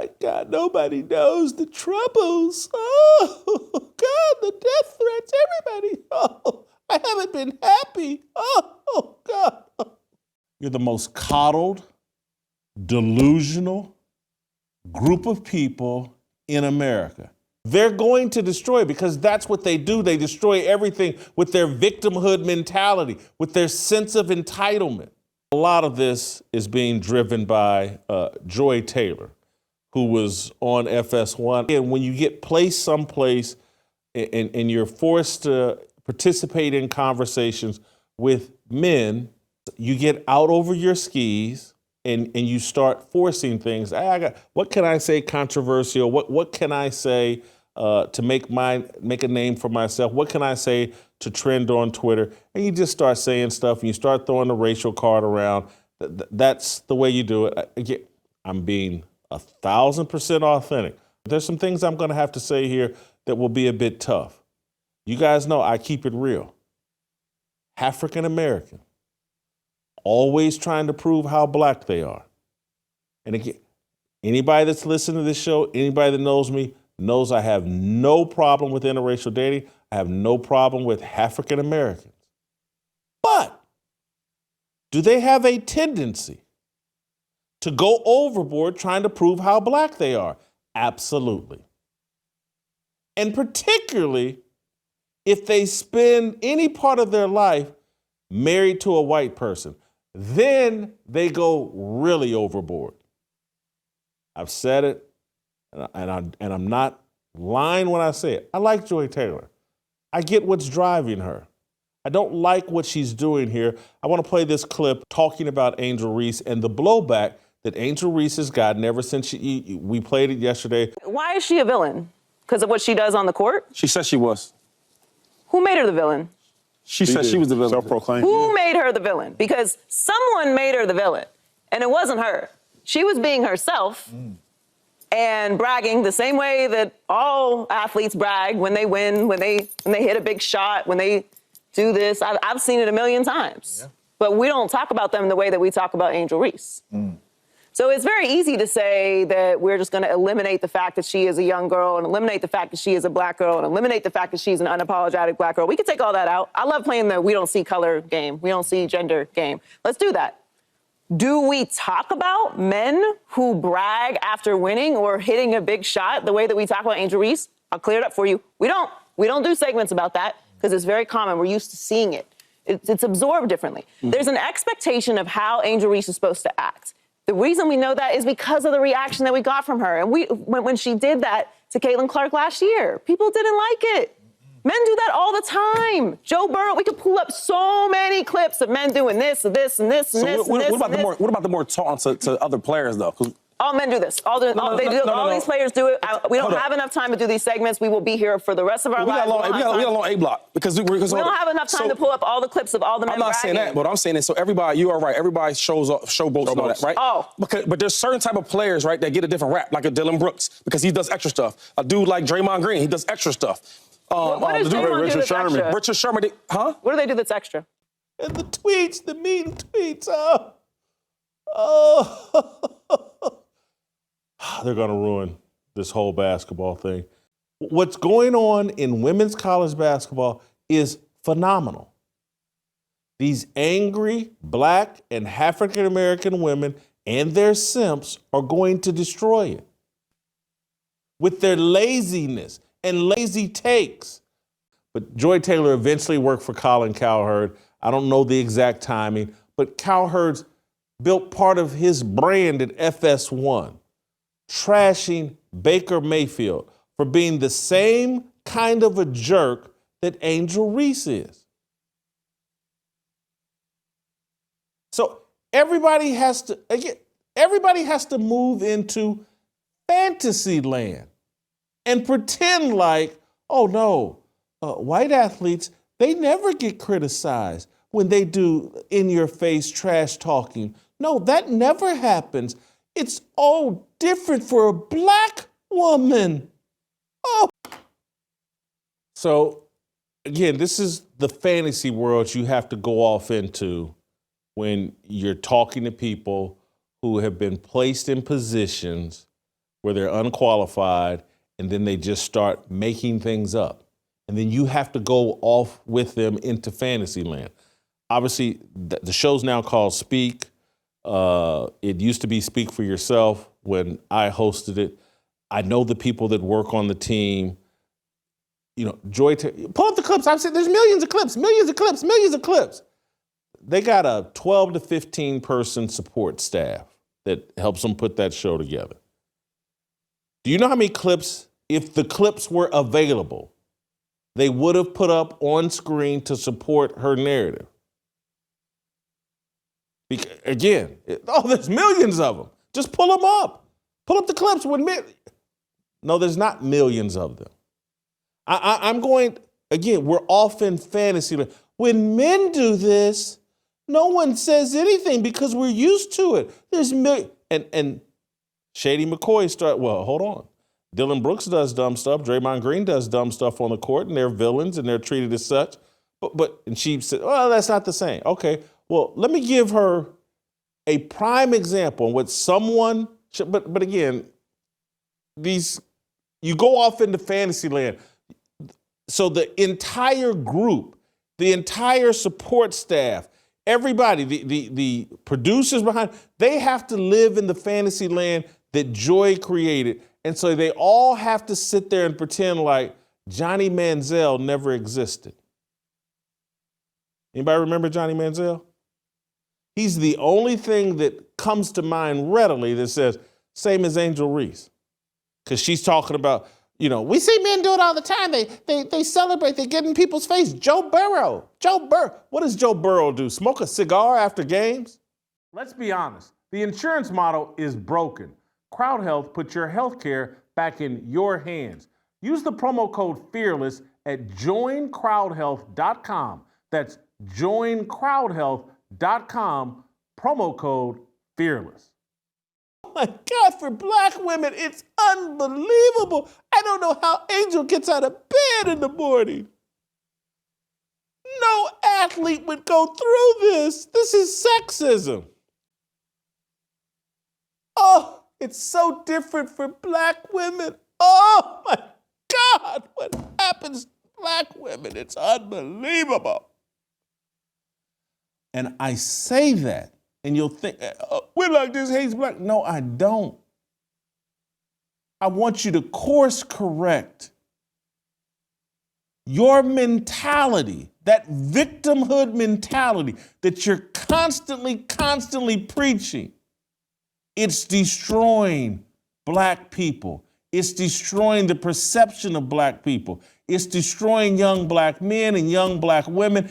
my God, nobody knows the troubles. Oh, God, the death threats, everybody. Oh, I haven't been happy. Oh, God. You're the most coddled, delusional group of people in America. They're going to destroy because that's what they do. They destroy everything with their victimhood mentality, with their sense of entitlement. A lot of this is being driven by Joy Taylor, who was on FS1. And when you get placed someplace and you're forced to participate in conversations with men, you get out over your skis and you start forcing things. What can I say controversial? What can I say to make a name for myself? What can I say to trend on Twitter? And you just start saying stuff and you start throwing the racial card around. That's the way you do it. I'm being 1,000% authentic. There's some things I'm going to have to say here that will be a bit tough. You guys know I keep it real. African American, always trying to prove how black they are. And again, anybody that's listening to this show, anybody that knows me, knows I have no problem with interracial dating. I have no problem with African Americans. But do they have a tendency to go overboard trying to prove how black they are? Absolutely. And particularly if they spend any part of their life married to a white person, then they go really overboard. I've said it, and I'm not lying when I say it. I like Joy Taylor. I get what's driving her. I don't like what she's doing here. I want to play this clip talking about Angel Reese and the blowback that Angel Reese has gotten ever since we played it yesterday. Why is she a villain? Because of what she does on the court? She said she was. Who made her the villain? She said she was the villain. Self-proclaimed. Who made her the villain? Because someone made her the villain, and it wasn't her. She was being herself and bragging the same way that all athletes brag when they win, when they hit a big shot, when they do this. I've seen it a million times. Yeah. But we don't talk about them the way that we talk about Angel Reese. So it's very easy to say that we're just going to eliminate the fact that she is a young girl and eliminate the fact that she is a black girl and eliminate the fact that she's an unapologetic black girl. We could take all that out. I love playing the we don't see color game. We don't see gender game. Let's do that. Do we talk about men who brag after winning or hitting a big shot the way that we talk about Angel Reese? I'll clear it up for you. We don't do segments about that because it's very common. We're used to seeing it. It's absorbed differently. There's an expectation of how Angel Reese is supposed to act. The reason we know that is because of the reaction that we got from her. And when she did that to Caitlin Clark last year, people didn't like it. Men do that all the time. Joe Burrow, we could pull up so many clips of men doing this, and this, and this, and this, and this. What about the more taunting to other players, though? All men do this. All these players do it. We don't have enough time to do these segments. We will be here for the rest of our lives. We got a long A block because we don't have enough time to pull up all the clips of all the men. I'm not saying that, but I'm saying it. So everybody, you are right. Everybody showboats and all that, right? Oh. But there's certain type of players, right, that get a different rap, like a Dylan Brooks, because he does extra stuff. A dude like Draymond Green, he does extra stuff. What does Draymond do that's extra? Richard Sherman, huh? What do they do that's extra? And the tweets, the mean tweets. Oh. They're going to ruin this whole basketball thing. What's going on in women's college basketball is phenomenal. These angry black and African American women and their simps are going to destroy it with their laziness and lazy takes. But Joy Taylor eventually worked for Colin Cowherd. I don't know the exact timing, but Cowherd's built part of his brand at FS1. Trashing Baker Mayfield for being the same kind of a jerk that Angel Reese is. So everybody has to move into fantasy land and pretend like, oh no, white athletes, they never get criticized when they do in-your-face trash talking. No, that never happens. It's all different for a black woman. Oh. So, again, this is the fantasy world you have to go off into when you're talking to people who have been placed in positions where they're unqualified and then they just start making things up. And then you have to go off with them into fantasy land. Obviously, the show's now called Speak. It used to be Speak for Yourself when I hosted it. I know the people that work on the team. You know, pull up the clips. I've said there's millions of clips. They got a 12 to 15 person support staff that helps them put that show together. Do you know how many clips, if the clips were available, they would have put up on screen to support her narrative? Again, there's millions of them. Just pull them up. Pull up the clips. No, there's not millions of them. I'm going, again, we're off in fantasy land. When men do this, no one says anything because we're used to it. There's and Shady McCoy hold on. Dylan Brooks does dumb stuff. Draymond Green does dumb stuff on the court, and they're villains, and they're treated as such. And she said, well, that's not the same. Okay, well, let me give her a prime example on what someone should, but again, you go off into fantasy land. So the entire group, the entire support staff, everybody, the producers behind, they have to live in the fantasy land that Joy created. And so they all have to sit there and pretend like Johnny Manziel never existed. Anybody remember Johnny Manziel? He's the only thing that comes to mind readily that says, same as Angel Reese. Because she's talking about, we see men do it all the time. They celebrate, they get in people's face. Joe Burrow. What does Joe Burrow do? Smoke a cigar after games? Let's be honest. The insurance model is broken. CrowdHealth puts your health care back in your hands. Use the promo code FEARLESS at joincrowdhealth.com. That's joincrowdhealth.com, promo code FEARLESS. Oh my God, for Black women, it's unbelievable. I don't know how Angel gets out of bed in the morning. No athlete would go through this. This is sexism. Oh, it's so different for Black women. Oh my God, what happens to Black women? It's unbelievable. And I say that, and you'll think, we're like this, hates Black. No, I don't. I want you to course correct your mentality, that victimhood mentality that you're constantly preaching. It's destroying Black people. It's destroying the perception of Black people. It's destroying young Black men and young Black women.